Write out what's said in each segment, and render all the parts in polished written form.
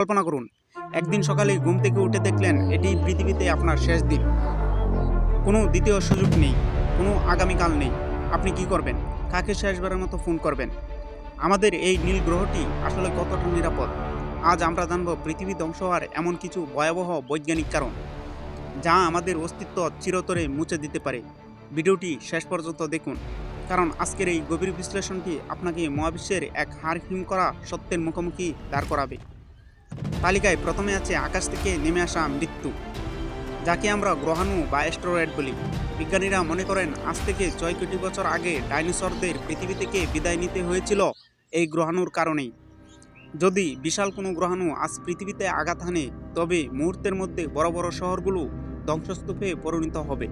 কল্পনা করুন, একদিন সকালে ঘুম থেকে উঠে দেখলেন এটি পৃথিবীতে আপনার শেষ দিন। কোনো দ্বিতীয় সুযোগ নেই, কোনো আগামীকাল নেই। আপনি কি করবেন? কাকে শেষবারের মতো ফোন করবেন? আমাদের এই নীল গ্রহটি আসলে কতটা নিরাপদ? আজ আমরা জানব পৃথিবী ধ্বংস হওয়ার এমন কিছু ভয়াবহ বৈজ্ঞানিক কারণ, যা আমাদের অস্তিত্ব চিরতরে মুছে দিতে পারে। ভিডিওটি শেষ পর্যন্ত দেখুন, কারণ আজকের এই গভীর বিশ্লেষণটি আপনাকে মহাবিশ্বের এক হাড় হিম করা সত্যের মুখোমুখি দাঁড় করাবে। তালিকায় প্রথমে আছে আকাশ থেকে নেমে আসা মৃত্যু, যাকে আমরা গ্রহাণু বা অ্যাস্টেরয়েড বলি। বিজ্ঞানীরা মনে করেন আজ থেকে 6 কোটি বছর আগে ডাইনোসরদের পৃথিবী থেকে বিদায় নিতে হয়েছিল এই গ্রহাণুর কারণেই। যদি বিশাল কোনো গ্রহাণু আজ পৃথিবীতে আঘাত হানে, তবে মুহূর্তের মধ্যে বড় বড় শহরগুলো ধ্বংসস্তূপে পরিণত হবে।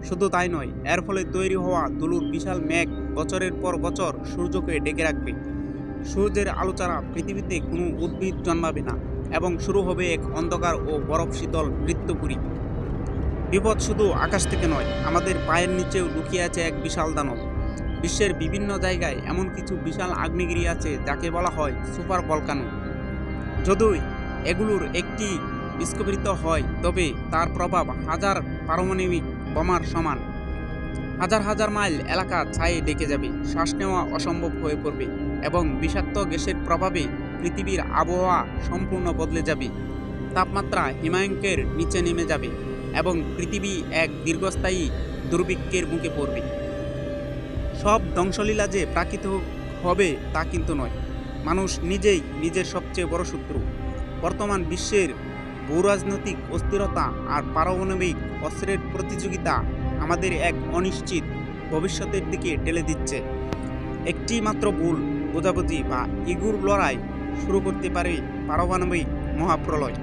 শুধু তাই নয়, এর ফলে তৈরি হওয়া ধুলোর বিশাল মেঘ বছরের পর বছর সূর্যকে ডেকে রাখবে। সূর্যের আলো ছাড়া পৃথিবীতে কোনো উদ্ভিদ জন্মাবে না এবং শুরু হবে এক অন্ধকার ও বরফ শীতল মৃত্যুপুরী। বিপদ শুধু আকাশ থেকে নয়, আমাদের পায়ের নিচেও লুকিয়ে আছে এক বিশাল দানব। বিশ্বের বিভিন্ন জায়গায় এমন কিছু বিশাল আগ্নেয়গিরি আছে যাকে বলা হয় সুপার ভলকানো। যদি এগুলোর একটি বিস্ফোরিত হয়, তবে তার প্রভাব হাজার পারমাণবিক বোমার সমান। হাজার হাজার মাইল এলাকা ছায়ে ডেকে যাবে, শ্বাস নেওয়া অসম্ভব হয়ে পড়বে এবং বিষাক্ত গ্যাসের প্রভাবে পৃথিবীর আবহাওয়া সম্পূর্ণ বদলে যাবে। তাপমাত্রা হিমাঙ্কের নিচে নেমে যাবে এবং পৃথিবী এক দীর্ঘস্থায়ী দুর্ভিক্ষের মুখে পড়বে। সব ধ্বংসলীলা যে প্রাকৃতিক হবে তা কিন্তু নয়, মানুষ নিজেই নিজের সবচেয়ে বড় শত্রু। বর্তমান বিশ্বের ভূরাজনৈতিক অস্থিরতা আর পারমাণবিক অস্ত্রের প্রতিযোগিতা আমাদের এক অনিশ্চিত ভবিষ্যতের দিকে ঠেলে দিচ্ছে। একটি মাত্র ভুল বোঝাবুঝি বা ইগুর লড়াই শুরু করতে পারে পারমাণবিক মহাপ্রলয়।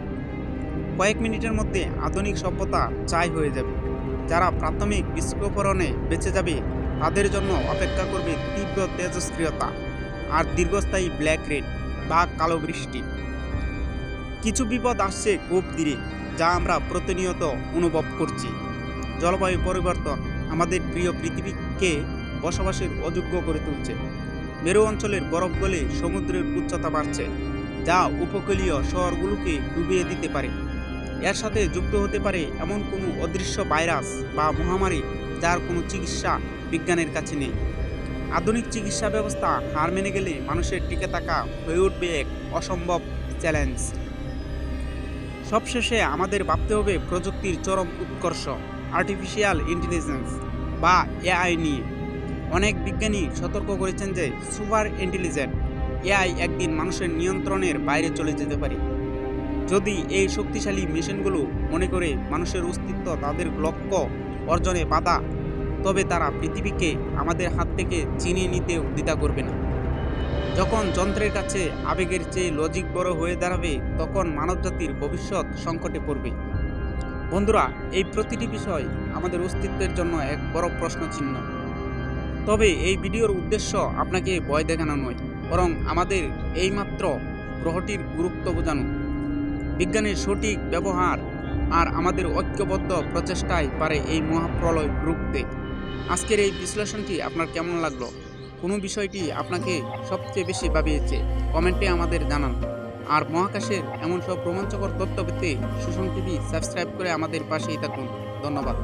কয়েক মিনিটের মধ্যে আধুনিক সভ্যতা ছাই হয়ে যাবে। যারা প্রাথমিক বিস্ফোরণে বেঁচে যাবে, তাদের জন্য অপেক্ষা করবে তীব্র তেজস্ক্রিয়তা আর দীর্ঘস্থায়ী ব্ল্যাক রেড বা কালো বৃষ্টি। কিছু বিপদ আসছে খুব ধীরে, যা আমরা প্রতিনিয়ত অনুভব করছি। জলবায়ু পরিবর্তন আমাদের প্রিয় পৃথিবীকে বসবাসের অযোগ্য করে তুলছে। মেরু অঞ্চলের বরফ গলে সমুদ্রের উচ্চতা বাড়ছে, যা উপকূলীয় শহরগুলোকে ডুবিয়ে দিতে পারে। এর সাথে যুক্ত হতে পারে এমন কোনো অদৃশ্য ভাইরাস বা মহামারী যার কোনো চিকিৎসা বিজ্ঞানের কাছে নেই। আধুনিক চিকিৎসা ব্যবস্থা হার মেনে গেলে মানুষের টিকে থাকা হয়ে উঠবে এক অসম্ভব চ্যালেঞ্জ। সবশেষে আমাদের ভাবতে হবে প্রযুক্তির চরম উৎকর্ষ, আর্টিফিশিয়াল ইন্টেলিজেন্স বা এআই নিয়ে। অনেক বিজ্ঞানী সতর্ক করেছেন যে সুপার ইন্টেলিজেন্ট এআই একদিন মানুষের নিয়ন্ত্রণের বাইরে চলে যেতে পারে। যদি এই শক্তিশালী মেশিনগুলো মনে করে মানুষের অস্তিত্ব তাদের লক্ষ্য অর্জনে বাধা, তবে তারা পৃথিবীকে আমাদের হাত থেকে ছিনিয়ে নিতেও দ্বিধা করবে না। যখন যন্ত্রের কাছে আবেগের চেয়ে লজিক বড় হয়ে দাঁড়াবে, তখন মানবজাতির ভবিষ্যৎ সংকটে পড়বে। বন্ধুরা, এই প্রতিটি বিষয় আমাদের অস্তিত্বের জন্য এক বড় প্রশ্নচিহ্ন। তবে এই ভিডিওর উদ্দেশ্য আপনাকে ভয় দেখানো নয়, বরং আমাদের এইমাত্র গ্রহটির গুরুত্ব বোঝানো। বিজ্ঞানের সঠিক ব্যবহার আর আমাদের ঐক্যবদ্ধ প্রচেষ্টায় পারে এই মহাপ্রলয় রুখতে। আজকের এই বিশ্লেষণটি আপনার কেমন লাগলো? কোন বিষয়টি আপনাকে সবচেয়ে বেশি ভাবিয়েছে? কমেন্টে আমাদের জানান। আর মহাকাশের এমন সব রোমাঞ্চকর তথ্য পেতে সুষম টিভি সাবস্ক্রাইব করে আমাদের পাশেই থাকুন। ধন্যবাদ।